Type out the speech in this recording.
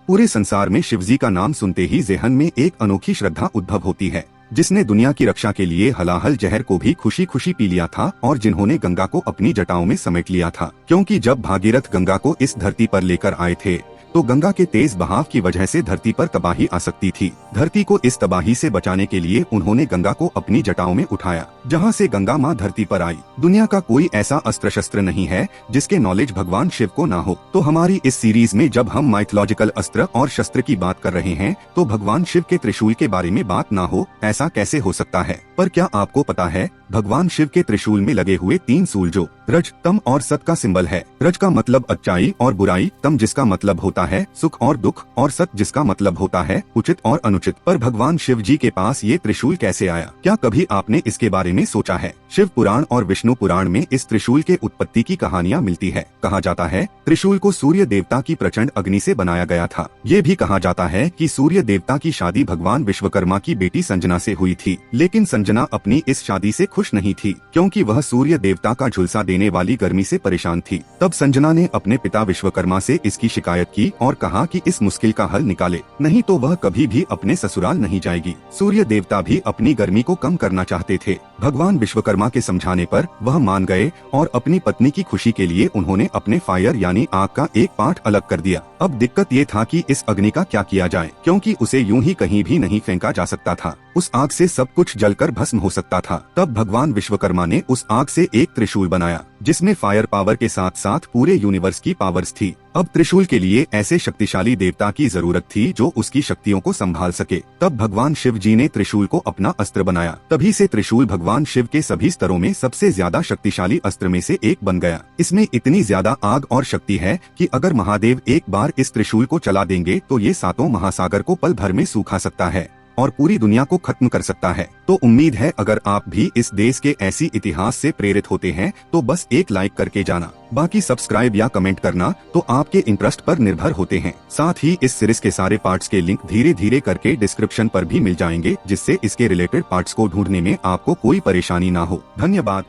पूरे संसार में शिवजी का नाम सुनते ही ज़हन में एक अनोखी श्रद्धा उद्भव होती है, जिसने दुनिया की रक्षा के लिए हलाहल जहर को भी खुशी खुशी पी लिया था और जिन्होंने गंगा को अपनी जटाओं में समेट लिया था। क्योंकि जब भागीरथ गंगा को इस धरती पर लेकर आए थे तो गंगा के तेज बहाव की वजह से धरती पर तबाही आ सकती थी। धरती को इस तबाही से बचाने के लिए उन्होंने गंगा को अपनी जटाओं में उठाया, जहां से गंगा माँ धरती पर आई। दुनिया का कोई ऐसा अस्त्र शस्त्र नहीं है जिसके नॉलेज भगवान शिव को ना हो। तो हमारी इस सीरीज में जब हम माइथोलॉजिकल अस्त्र और शस्त्र की बात कर रहे हैं तो भगवान शिव के त्रिशूल के बारे में बात ना हो, ऐसा कैसे हो सकता है। पर क्या आपको पता है, भगवान शिव के त्रिशूल में लगे हुए 3 सूल जो रज, तम और सत का सिंबल है। रज का मतलब अच्छाई और बुराई, तम जिसका मतलब होता है सुख और दुख, और सत जिसका मतलब होता है उचित और अनुचित। पर भगवान शिव जी के पास ये त्रिशूल कैसे आया? क्या कभी आपने इसके बारे में सोचा है? शिव पुराण और विष्णु पुराण में इस त्रिशूल के उत्पत्ति की कहानियाँ मिलती है। कहा जाता है त्रिशूल को सूर्य देवता की प्रचंड अग्नि से बनाया गया था। ये भी कहा जाता है कि सूर्य देवता की शादी भगवान विश्वकर्मा की बेटी संजना से हुई थी, लेकिन संजना अपनी इस शादी से खुश नहीं थी, क्योंकि वह सूर्य देवता का झुलसा देने वाली गर्मी से परेशान थी। तब संजना ने अपने पिता विश्वकर्मा से इसकी शिकायत की और कहा कि इस मुश्किल का हल निकाले, नहीं तो वह कभी भी अपने ससुराल नहीं जाएगी। सूर्य देवता भी अपनी गर्मी को कम करना चाहते थे। भगवान विश्वकर्मा के समझाने पर वह मान गए और अपनी पत्नी की खुशी के लिए उन्होंने अपने फायर यानी आग का एक पार्ट अलग कर दिया। अब दिक्कत ये था कि इस अग्नि का क्या किया जाए, क्योंकि उसे यूं ही कहीं भी नहीं फेंका जा सकता था। उस आग से सब कुछ जलकर भस्म हो सकता था। तब भगवान विश्वकर्मा ने उस आग से एक त्रिशूल बनाया, जिसमें फायर पावर के साथ साथ पूरे यूनिवर्स की पावर्स थी। अब त्रिशूल के लिए ऐसे शक्तिशाली देवता की जरूरत थी जो उसकी शक्तियों को संभाल सके। तब भगवान शिव जी ने त्रिशूल को अपना अस्त्र बनाया। तभी से त्रिशूल भगवान शिव के सभी स्तरों में सबसे ज्यादा शक्तिशाली अस्त्र में से एक बन गया। इसमें इतनी ज्यादा आग और शक्ति है कि अगर महादेव एक बार इस त्रिशूल को चला देंगे तो ये 7 महासागर को पल भर में सूखा सकता है और पूरी दुनिया को खत्म कर सकता है। तो उम्मीद है अगर आप भी इस देश के ऐसी इतिहास से प्रेरित होते हैं तो बस एक लाइक करके जाना, बाकी सब्सक्राइब या कमेंट करना तो आपके इंटरेस्ट पर निर्भर होते हैं। साथ ही इस सीरीज के सारे पार्ट्स के लिंक धीरे धीरे करके डिस्क्रिप्शन पर भी मिल जाएंगे, जिससे इसके रिलेटेड पार्ट्स को ढूंढने में आपको कोई परेशानी ना हो। धन्यवाद।